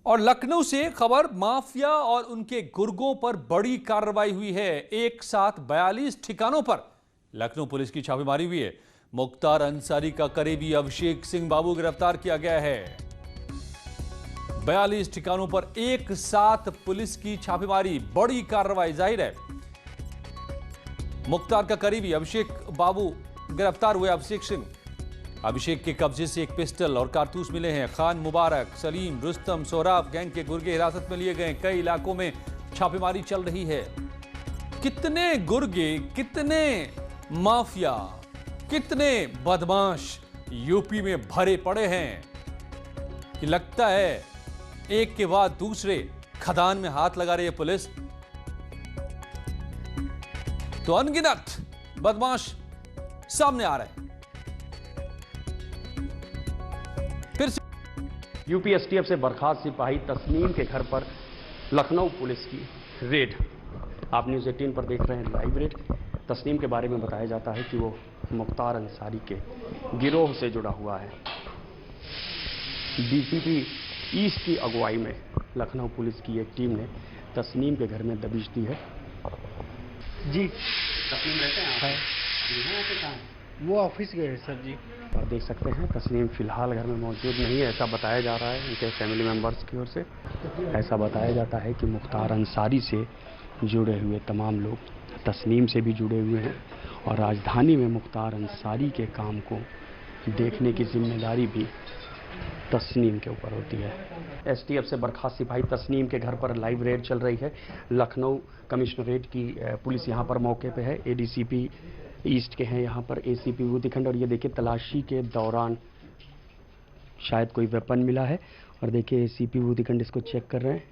और लखनऊ से खबर, माफिया और उनके गुर्गों पर बड़ी कार्रवाई हुई है। एक साथ 42 ठिकानों पर लखनऊ पुलिस की छापेमारी हुई है। मुख्तार अंसारी का करीबी अभिषेक सिंह बाबू गिरफ्तार किया गया है। 42 ठिकानों पर एक साथ पुलिस की छापेमारी, बड़ी कार्रवाई। जाहिर है मुख्तार का करीबी अभिषेक बाबू गिरफ्तार हुए। अभिषेक के कब्जे से एक पिस्टल और कारतूस मिले हैं। खान मुबारक, सलीम, रुस्तम, सोहराब गैंग के गुर्गे हिरासत में लिए गए। कई इलाकों में छापेमारी चल रही है। कितने गुर्गे, कितने माफिया, कितने बदमाश यूपी में भरे पड़े हैं कि लगता है एक के बाद दूसरे खदान में हाथ लगा रही है पुलिस। तो अनगिनत बदमाश सामने आ रहे हैं। फिर से यूपी एसटीएफ से बर्खास्त सिपाही तस्नीम के घर पर लखनऊ पुलिस की रेड। आप न्यूज़ 18 पर देख रहे हैं लाइव रेड। तस्नीम के बारे में बताया जाता है कि वो मुख्तार अंसारी के गिरोह से जुड़ा हुआ है। डीसीपी ईस्ट की अगुवाई में लखनऊ पुलिस की एक टीम ने तस्नीम के घर में दबिश दी है। जी, तस्नीम रहते हैं वो ऑफिस गए हैं सर जी। आप देख सकते हैं तस्नीम फिलहाल घर में मौजूद नहीं है, ऐसा बताया जा रहा है उनके फैमिली मेंबर्स की ओर से। ऐसा बताया जाता है कि मुख्तार अंसारी से जुड़े हुए तमाम लोग तस्नीम से भी जुड़े हुए हैं और राजधानी में मुख्तार अंसारी के काम को देखने की जिम्मेदारी भी तस्नीम के ऊपर होती है। एसटीएफ से बर्खास्त सिपाही तस्नीम के घर पर लाइव रेड चल रही है। लखनऊ कमिश्नरेट की पुलिस यहाँ पर मौके पे है। एडीसीपी ईस्ट के हैं यहाँ पर एसीपी बुद्धिखंड। और ये देखिए तलाशी के दौरान शायद कोई वेपन मिला है और देखिए एसीपी बुद्धिखंड इसको चेक कर रहे हैं।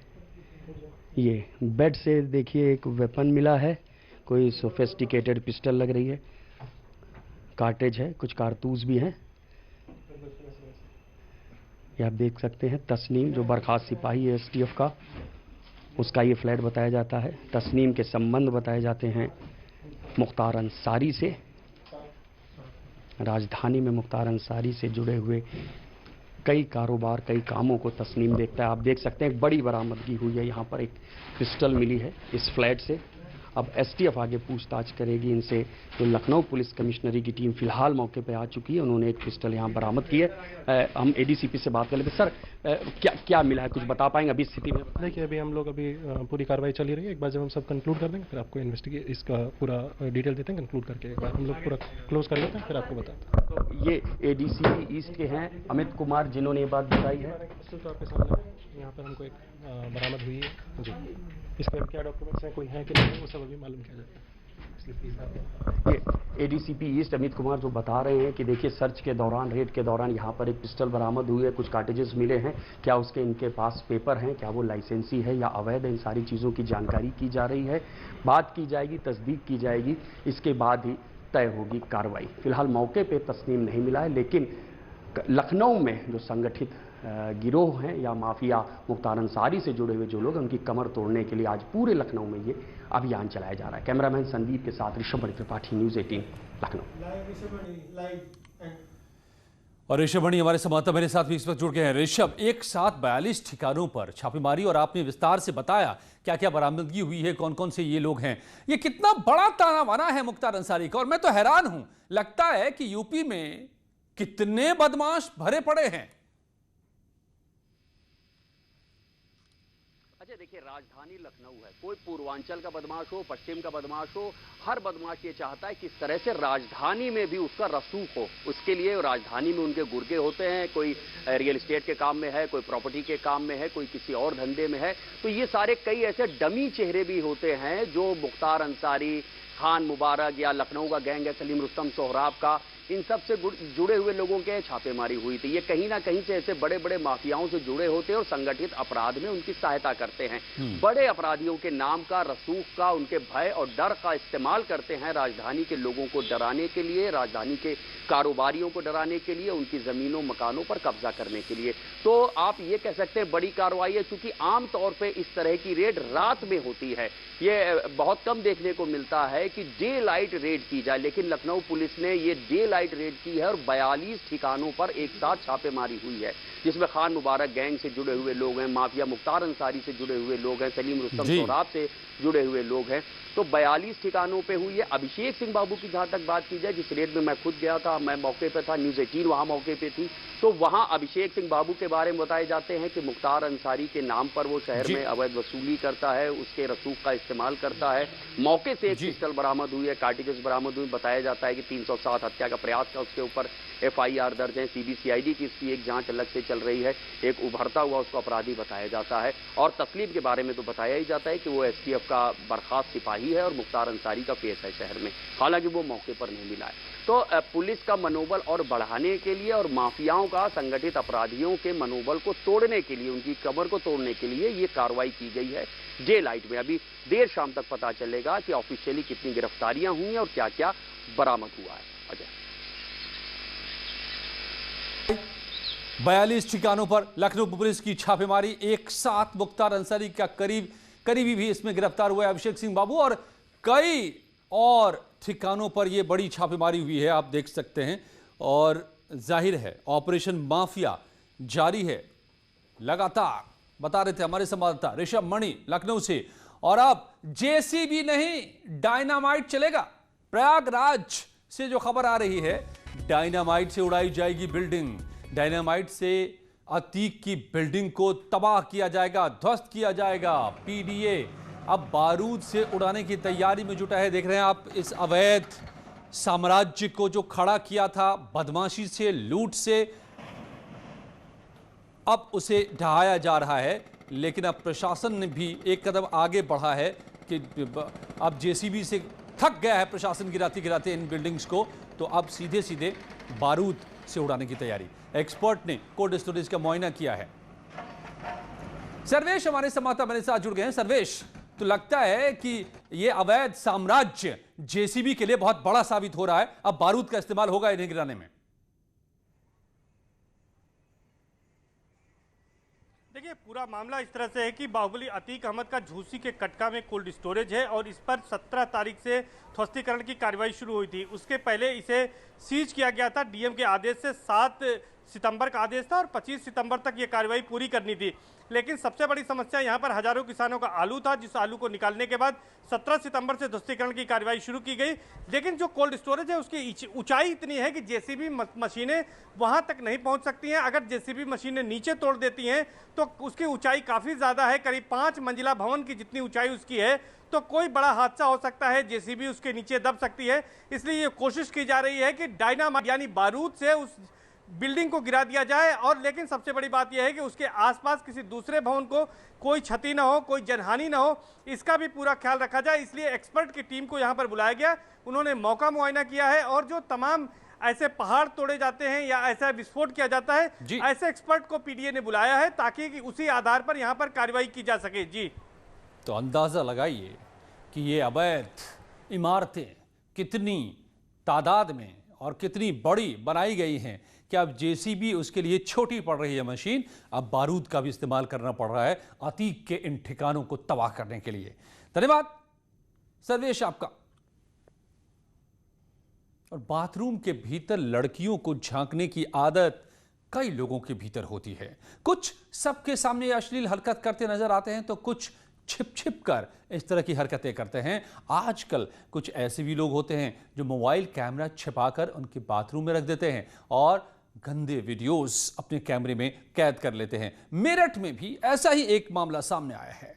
ये बेड से देखिए एक वेपन मिला है, कोई सोफिस्टिकेटेड पिस्टल लग रही है, कार्टेज है, कुछ कारतूस भी हैं। ये आप देख सकते हैं तस्नीम जो बर्खास्त सिपाही है एसटीएफ का, उसका ये फ्लैट बताया जाता है। तस्नीम के संबंध बताए जाते हैं मुख्तार अंसारी से। राजधानी में मुख्तार अंसारी से जुड़े हुए कई कारोबार, कई कामों को तस्नीम देखता है। आप देख सकते हैं एक बड़ी बरामदगी हुई है। यहाँ पर एक पिस्टल मिली है इस फ्लैट से। अब एसटीएफ आगे पूछताछ करेगी इनसे। तो लखनऊ पुलिस कमिश्नरी की टीम फिलहाल मौके पर आ चुकी है। उन्होंने एक पिस्टल यहाँ बरामद की है। हम एडीसीपी से बात कर लेते। सर क्या मिला है, कुछ बता पाएंगे अभी स्थिति में? देखिए अभी हम लोग पूरी कार्रवाई चली रही है। एक बार जब हम सब कंक्लूड कर देंगे फिर आपको इन्वेस्टिगेट इसका पूरा डिटेल देते हैं। कंक्लूड करके एक बार हम लोग पूरा क्लोज कर लेते हैं, फिर आपको बताते हैं। तो ये एडीसीपी ईस्ट के हैं अमित कुमार जिन्होंने ये बात बताई है। तो आपके सामने यहाँ पर हमको एक बरामद हुई है जी। इस पर क्या डॉक्यूमेंट्स हैं, कोई है कि नहीं, वो सब अभी मालूम किया जाता है। ये एडीसीपी ईस्ट अमित कुमार जो बता रहे हैं कि देखिए सर्च के दौरान, रेड के दौरान यहाँ पर एक पिस्टल बरामद हुई है, कुछ कार्टेजेस मिले हैं। क्या उसके इनके पास पेपर हैं, क्या वो लाइसेंसी है या अवैध है, इन सारी चीज़ों की जानकारी की जा रही है। बात की जाएगी, तस्दीक की जाएगी, इसके बाद ही तय होगी कार्रवाई। फिलहाल मौके पे तस्नीम नहीं मिला है, लेकिन लखनऊ में जो संगठित गिरोह हैं या माफिया मुख्तार अंसारी से जुड़े हुए जो लोग, उनकी कमर तोड़ने के लिए आज पूरे लखनऊ में ये अभियान चलाया जा रहा है। कैमरामैन संदीप के साथ ऋषभ त्रिपाठी, न्यूज़ 18 लखनऊ। और ऋषभ बणी हमारे संवाददाता मेरे साथ भी इस वक्त जुड़ गए हैं। ऋषभ, एक साथ 42 ठिकानों पर छापेमारी और आपने विस्तार से बताया क्या क्या बरामदगी हुई है, कौन कौन से ये लोग हैं। ये कितना बड़ा ताना बाना है मुख्तार अंसारी का। और मैं तो हैरान हूं, लगता है कि यूपी में कितने बदमाश भरे पड़े हैं। अच्छा देखिए, राजधानी लखनऊ है। कोई पूर्वांचल का बदमाश हो, पश्चिम का बदमाश हो, हर बदमाश ये चाहता है कि इस तरह से राजधानी में भी उसका रसूख हो। उसके लिए राजधानी में उनके गुर्गे होते हैं। कोई रियल एस्टेट के काम में है, कोई प्रॉपर्टी के काम में है, कोई किसी और धंधे में है। तो ये सारे कई ऐसे डमी चेहरे भी होते हैं जो मुख्तार अंसारी, खान मुबारक या लखनऊ का गैंग है सलीम, रुस्तम, सोहराब का, इन सब से जुड़े हुए लोगों के छापेमारी हुई थी। ये कहीं ना कहीं से ऐसे बड़े बड़े माफियाओं से जुड़े होते हैं और संगठित अपराध में उनकी सहायता करते हैं। बड़े अपराधियों के नाम का, रसूख का, उनके भय और डर का इस्तेमाल करते हैं राजधानी के लोगों को डराने के लिए, राजधानी के कारोबारियों को डराने के लिए, उनकी जमीनों मकानों पर कब्जा करने के लिए। तो आप ये कह सकते हैं बड़ी कार्रवाई है, क्योंकि आमतौर पर इस तरह की रेड रात में होती है। ये बहुत कम देखने को मिलता है कि डे लाइट रेड की जाए, लेकिन लखनऊ पुलिस ने ये डे लाइट रेड की है और 42 ठिकानों पर एक साथ छापेमारी हुई है, जिसमें खान मुबारक गैंग से जुड़े हुए लोग हैं, माफिया मुख्तार अंसारी से जुड़े हुए लोग हैं, सलीम रुस्तम सोराब से जुड़े हुए लोग हैं। तो 42 ठिकानों पे हुई है। अभिषेक सिंह बाबू की जहां तक बात की जाए, जिस रेड में मैं खुद गया था, मैं मौके पे था, न्यूज़ 18 वहां मौके पे थी, तो वहां अभिषेक सिंह बाबू के बारे में बताए जाते हैं कि मुख्तार अंसारी के नाम पर वो शहर में अवैध वसूली करता है, उसके रसूख का इस्तेमाल करता है। मौके से एक पिस्टल बरामद हुई है, कार्टिजेस बरामद हुई। बताया जाता है कि 307 हत्या का प्रयास का उसके ऊपर FIR दर्ज है। CBCID की इसकी एक जांच अलग से चल रही है। एक उभरता हुआ उसको अपराधी बताया जाता है। और तस्लीम के बारे में तो बताया ही जाता है कि वो STF का बर्खास्त सिपाही है और मुख्तार अंसारी का फेस है शहर में, हालांकि वो मौके पर नहीं मिला है। तो पुलिस का मनोबल और बढ़ाने के लिए और माफियाओं का, संगठित अपराधियों के मनोबल को तोड़ने के लिए, उनकी कमर को तोड़ने के लिए ये कार्रवाई की गई है डे लाइट में। अभी देर शाम तक पता चलेगा कि ऑफिशियली कितनी गिरफ्तारियां हुई और क्या क्या बरामद हुआ है। अजय, 42 ठिकानों पर लखनऊ पुलिस की छापेमारी, एक साथ मुख्तार अंसारी का करीबी भी इसमें गिरफ्तार हुआ है, अभिषेक सिंह बाबू, और कई और ठिकानों पर यह बड़ी छापेमारी हुई है, आप देख सकते हैं। और जाहिर है ऑपरेशन माफिया जारी है लगातार, बता रहे थे हमारे संवाददाता ऋषभ मणि लखनऊ से। और अब JCB नहीं, डायनामाइट चलेगा। प्रयागराज से जो खबर आ रही है, डायनामाइट से उड़ाई जाएगी बिल्डिंग, डायनामाइट से अतीक की बिल्डिंग को तबाह किया जाएगा, ध्वस्त किया जाएगा। PDA अब बारूद से उड़ाने की तैयारी में जुटा है। देख रहे हैं आप इस अवैध साम्राज्य को जो खड़ा किया था बदमाशी से, लूट से, अब उसे ढहाया जा रहा है। लेकिन अब प्रशासन ने भी एक कदम आगे बढ़ा है कि अब JCB से थक गया है प्रशासन गिराते गिराते इन बिल्डिंग्स को, तो अब सीधे सीधे बारूद से उड़ाने की तैयारी। एक्सपर्ट ने कोल्ड स्टोरेज का मुआयना किया है। सर्वेश हमारे संवाददाता मेरे साथ जुड़ गए हैं। सर्वेश, तो लगता है कि यह अवैध साम्राज्य JCB के लिए बहुत बड़ा साबित हो रहा है, अब बारूद का इस्तेमाल होगा इन्हें गिराने में। देखिए, पूरा मामला इस तरह से है कि बाहुबली अतीक अहमद का झूसी के कटका में कोल्ड स्टोरेज है और इस पर 17 तारीख से ध्वस्तीकरण की कार्रवाई शुरू हुई थी। उसके पहले इसे सीज किया गया था DM के आदेश से। 7 सितंबर का आदेश था और 25 सितंबर तक ये कार्रवाई पूरी करनी थी। लेकिन सबसे बड़ी समस्या यहाँ पर हजारों किसानों का आलू था, जिस आलू को निकालने के बाद 17 सितंबर से ध्वस्तीकरण की कार्रवाई शुरू की गई। लेकिन जो कोल्ड स्टोरेज है उसकी ऊंचाई इतनी है कि JCB मशीनें वहां तक नहीं पहुंच सकती हैं। अगर JCB मशीनें नीचे तोड़ देती हैं तो उसकी ऊंचाई काफ़ी ज़्यादा है, करीब 5 मंजिला भवन की जितनी ऊंचाई उसकी है। तो कोई बड़ा हादसा हो सकता है, JCB उसके नीचे दब सकती है। इसलिए ये कोशिश की जा रही है कि डायनामाइट यानी बारूद से उस बिल्डिंग को गिरा दिया जाए। और लेकिन सबसे बड़ी बात यह है कि उसके आसपास किसी दूसरे भवन को कोई क्षति ना हो, कोई जनहानि ना हो, इसका भी पूरा ख्याल रखा जाए। इसलिए एक्सपर्ट की टीम को यहां पर बुलाया गया। उन्होंने मौका मुआयना किया है और जो तमाम ऐसे पहाड़ तोड़े जाते हैं या ऐसा विस्फोट किया जाता है, ऐसे एक्सपर्ट को PDA ने बुलाया है ताकि उसी आधार पर यहां पर कार्रवाई की जा सके। जी, तो अंदाजा लगाइए कि ये अवैध इमारतें कितनी तादाद में और कितनी बड़ी बनाई गई हैं कि अब JCB उसके लिए छोटी पड़ रही है मशीन, अब बारूद का भी इस्तेमाल करना पड़ रहा है अतीक के इन ठिकानों को तबाह करने के लिए। धन्यवाद सर्वेश आपका। और बाथरूम के भीतर लड़कियों को झांकने की आदत कई लोगों के भीतर होती है। कुछ सबके सामने अश्लील हरकत करते नजर आते हैं, तो कुछ छिप छिप कर इस तरह की हरकतें करते हैं। आजकल कुछ ऐसे भी लोग होते हैं जो मोबाइल कैमरा छिपाकर उनके बाथरूम में रख देते हैं और गंदे वीडियोस अपने कैमरे में कैद कर लेते हैं। मेरठ में भी ऐसा ही एक मामला सामने आया है।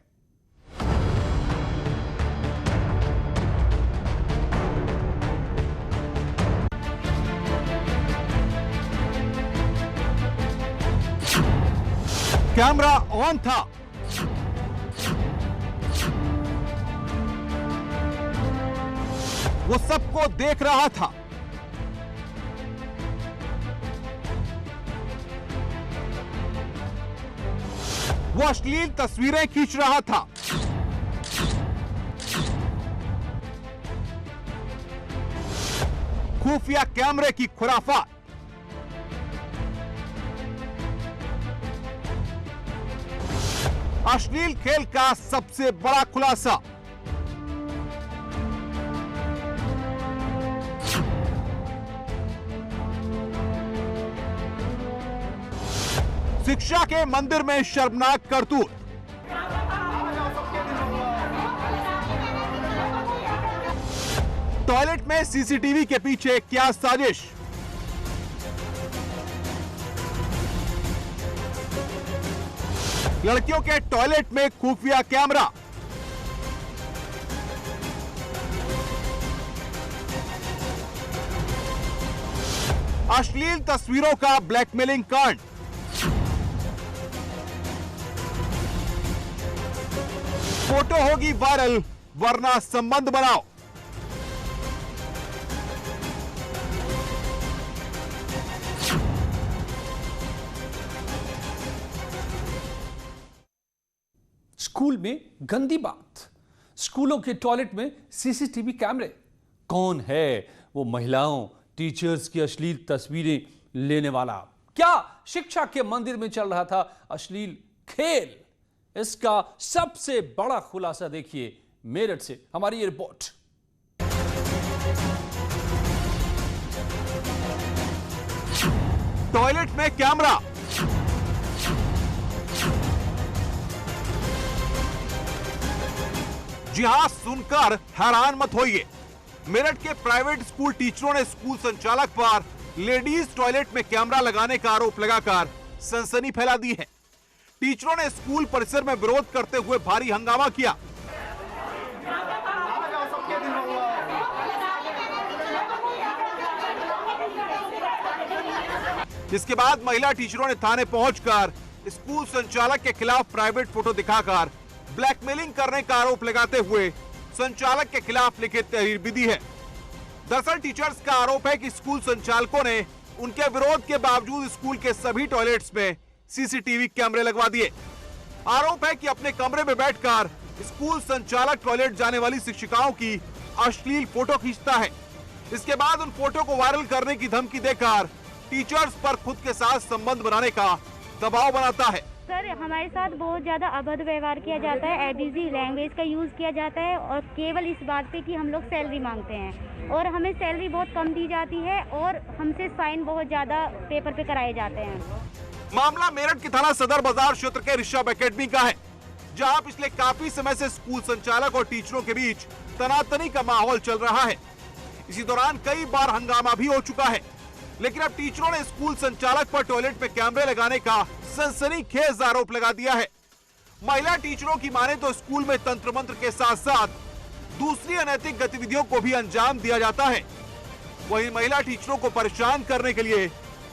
कैमरा ऑन था, वो सबको देख रहा था। वो अश्लील तस्वीरें खींच रहा था। खुफिया कैमरे की खुराफात, अश्लील खेल का सबसे बड़ा खुलासा। शिक्षा के मंदिर में शर्मनाक करतूत। टॉयलेट में सीसीटीवी के पीछे क्या साजिश? लड़कियों के टॉयलेट में खुफिया कैमरा। अश्लील तस्वीरों का ब्लैकमेलिंग कांड। फोटो होगी वायरल वरना संबंध बनाओ। स्कूल में गंदी बात, स्कूलों के टॉयलेट में सीसीटीवी कैमरे। कौन है वो महिलाओं टीचर्स की अश्लील तस्वीरें लेने वाला? क्या शिक्षा के मंदिर में चल रहा था अश्लील खेल? इसका सबसे बड़ा खुलासा देखिए मेरठ से हमारी ये रिपोर्ट। टॉयलेट में कैमरा। जी हां, सुनकर हैरान मत होइए। मेरठ के प्राइवेट स्कूल टीचरों ने स्कूल संचालक पर लेडीज टॉयलेट में कैमरा लगाने का आरोप लगाकर सनसनी फैला दी है। टीचरों ने स्कूल परिसर में विरोध करते हुए भारी हंगामा किया। इसके बाद महिला टीचरों ने थाने पहुंचकर स्कूल संचालक के खिलाफ प्राइवेट फोटो दिखाकर ब्लैकमेलिंग करने का आरोप लगाते हुए संचालक के खिलाफ लिखित तहरीर भी दी है। दरअसल टीचर्स का आरोप है कि स्कूल संचालकों ने उनके विरोध के बावजूद स्कूल के सभी टॉयलेट्स में सीसीटीवी कैमरे लगवा दिए। आरोप है कि अपने कमरे में बैठकर स्कूल संचालक टॉयलेट जाने वाली शिक्षिकाओं की अश्लील फोटो खींचता है। इसके बाद उन फोटो को वायरल करने की धमकी देकर टीचर्स पर खुद के साथ संबंध बनाने का दबाव बनाता है। सर, हमारे साथ बहुत ज़्यादा अभद्र व्यवहार किया जाता है, एब्यूजिव लैंग्वेज का यूज़ किया जाता है और केवल इस बात पे कि हम लोग सैलरी मांगते हैं और हमें सैलरी बहुत कम दी जाती है और हमसे साइन बहुत ज़्यादा पेपर पे कराए जाते हैं। मामला मेरठ के थाना सदर बाजार क्षेत्र के ऋषभ एकेडमी का है, जहां पिछले काफी समय से स्कूल संचालक और टीचरों के बीच तनातनी का माहौल चल रहा है। इसी दौरान कई बार हंगामा भी हो चुका है, लेकिन अब टीचरों ने स्कूल संचालक पर टॉयलेट में कैमरे लगाने का सनसनीखेज आरोप लगा दिया है। महिला टीचरों की माने तो स्कूल में तंत्र मंत्र के साथ साथ दूसरी अनैतिक गतिविधियों को भी अंजाम दिया जाता है। वहीं महिला टीचरों को परेशान करने के लिए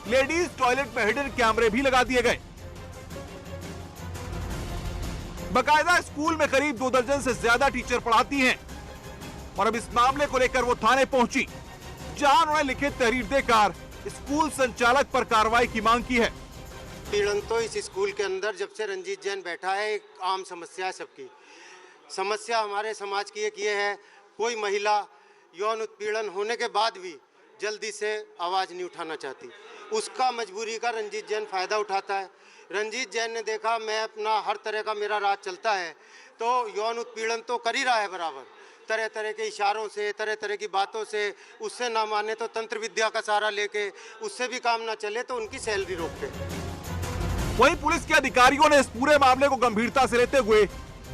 लेडीज टॉयलेट में हिडन कैमरे भी लगा दिए गए। बकायदा स्कूल में करीब 2 दर्जन से ज्यादा टीचर पढ़ाती हैं और अब इस मामले को लेकर वो थाने पहुंची, जहां उन्होंने लिखित तहरीर देकर स्कूल संचालक पर कार्रवाई की मांग की है। उत्पीड़न तो इस स्कूल के अंदर जब से रंजीत जैन बैठा है एक आम समस्या है। सबकी समस्या हमारे समाज की एक ये है, कोई महिला यौन उत्पीड़न होने के बाद भी जल्दी से आवाज़ नहीं उठाना चाहती। उसका मजबूरी का रंजीत जैन फ़ायदा उठाता है। रंजीत जैन ने देखा मैं अपना हर तरह का मेरा राज चलता है, तो यौन उत्पीड़न तो कर ही रहा है बराबर, तरह तरह के इशारों से, तरह तरह की बातों से। उससे ना माने तो तंत्र विद्या का सहारा लेके, उससे भी काम ना चले तो उनकी सैलरी रोकते। वहीं पुलिस के अधिकारियों ने इस पूरे मामले को गंभीरता से लेते हुए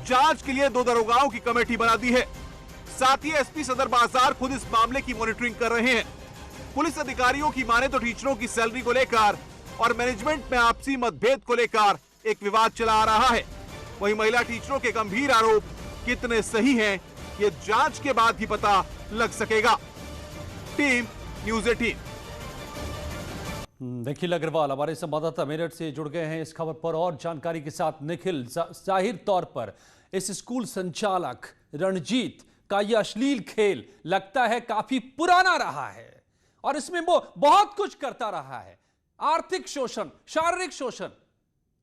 जांच के लिए 2 दरोगाओं की कमेटी बना दी है। साथ ही एसपी सदर बाजार खुद इस मामले की मॉनिटरिंग कर रहे हैं। पुलिस अधिकारियों की माने तो टीचरों की सैलरी को लेकर और मैनेजमेंट में आपसी मतभेद को लेकर एक विवाद चला आ रहा है। वहीं महिला टीचरों के गंभीर आरोप कितने सही हैं, ये जांच के बाद ही पता लग सकेगा। Team news 18। निखिल अग्रवाल हमारे संवाददाता मेरठ से जुड़ गए हैं इस खबर पर और जानकारी के साथ। निखिल, जाहिर तौर पर इस स्कूल संचालक रणजीत का यह अश्लील खेल लगता है काफी पुराना रहा है और इसमें वो बहुत कुछ करता रहा है। आर्थिक शोषण, शारीरिक शोषण,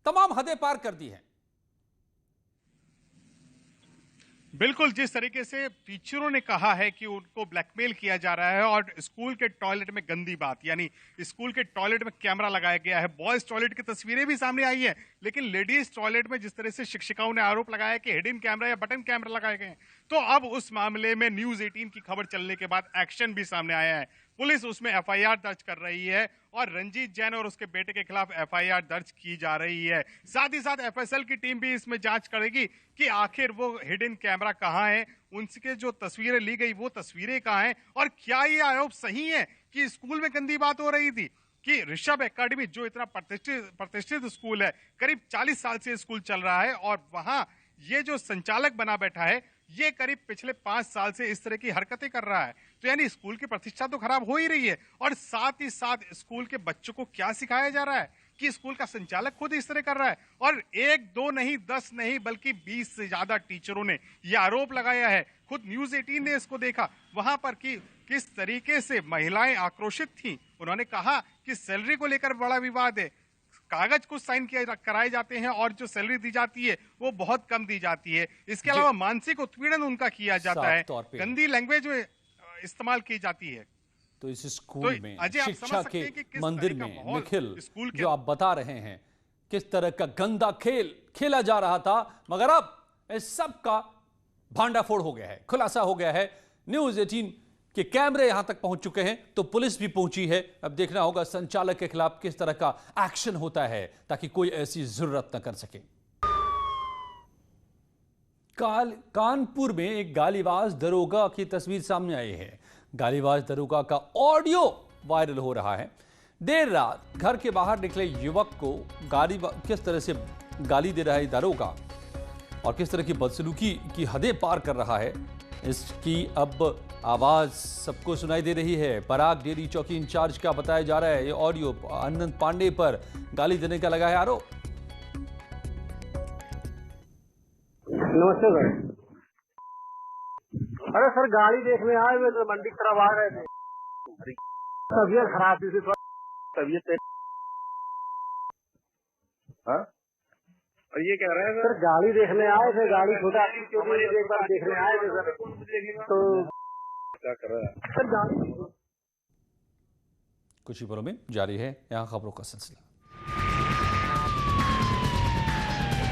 तमाम हदें पार कर दी हैं। बिल्कुल, जिस तरीके से टीचरों ने कहा है कि उनको ब्लैकमेल किया जा रहा है और स्कूल के टॉयलेट में गंदी बात, यानी स्कूल के टॉयलेट में कैमरा लगाया गया है। बॉयज टॉयलेट की तस्वीरें भी सामने आई हैं, लेकिन लेडीज टॉयलेट में जिस तरह से शिक्षिकाओं ने आरोप लगाया कि हिडन कैमरा या बटन कैमरा लगाए गए हैं, तो अब उस मामले में न्यूज़ 18 की खबर चलने के बाद एक्शन भी सामने आया है। पुलिस उसमें एफआईआर दर्ज कर रही है और रंजीत जैन और उसके बेटे के खिलाफ एफआईआर दर्ज की जा रही है। साथ ही साथ एफएसएल की टीम भी इसमें जांच करेगी कि आखिर वो हिडन कैमरा कहां है, उनके जो तस्वीरें ली गई वो तस्वीरें कहां हैं, और क्या ये आरोप सही है कि स्कूल में गंदी बात हो रही थी कि ऋषभ एकेडमी जो इतना प्रतिष्ठित स्कूल है, करीब 40 साल से स्कूल चल रहा है और वहां ये जो संचालक बना बैठा है ये करीब पिछले 5 साल से इस तरह की हरकतें कर रहा है। तो यानी स्कूल की प्रतिष्ठा तो खराब हो ही रही है और साथ ही साथ स्कूल के बच्चों को क्या सिखाया जा रहा है कि स्कूल का संचालक खुद इस तरह कर रहा है। और 1, 2 नहीं, 10 नहीं, बल्कि 20 से ज्यादा टीचरों ने यह आरोप लगाया है। खुद न्यूज 18 ने इसको देखा वहां पर कि किस तरीके से महिलाएं आक्रोशित थी। उन्होंने कहा कि सैलरी को लेकर बड़ा विवाद है, कागज कुछ साइन कराए जाते हैं और जो सैलरी दी जाती है वो बहुत कम दी जाती है। इसके अलावा मानसिक उत्पीड़न उनका किया जाता है, गंदी लैंग्वेज में इस्तेमाल की जाती है। तो इस स्कूल में शिक्षा के मंदिर में निखिल स्कूल जो आप बता रहे हैं किस तरह का गंदा खेल खेला जा रहा था, मगर अब इस सब का भांडाफोड़ हो गया है, खुलासा हो गया है। न्यूज 18 के कैमरे यहां तक पहुंच चुके हैं तो पुलिस भी पहुंची है। अब देखना होगा संचालक के खिलाफ किस तरह का एक्शन होता है ताकि कोई ऐसी जरूरत न कर सके। कानपुर में एक गालीबाज दरोगा की तस्वीर सामने आई है। गालीबाज दरोगा का ऑडियो वायरल हो रहा है। देर रात घर के बाहर निकले युवक को किस तरह से गाली दे रहा है दरोगा और किस तरह की बदसलूकी की हदें पार कर रहा है, इसकी अब आवाज सबको सुनाई दे रही है। पराग डेरी चौकी इंचार्ज का बताया जा रहा है ये ऑडियो आनंद पांडे पर गाली देने का लगा है आरोप। नमस्ते सर। अरे सर गाड़ी देखने आए हुए तो मंडी तरफ आ रहे थे, तबीयत खराब थी, तबीयत और ये कह रहे हैं सर गाड़ी देखने आए थे, गाड़ी छोटा एक बार देखने आए थे सर, तो क्या कर रहा है सर गाड़ी कुछ ही पलों में जारी है यहाँ खबरों का सिलसिला।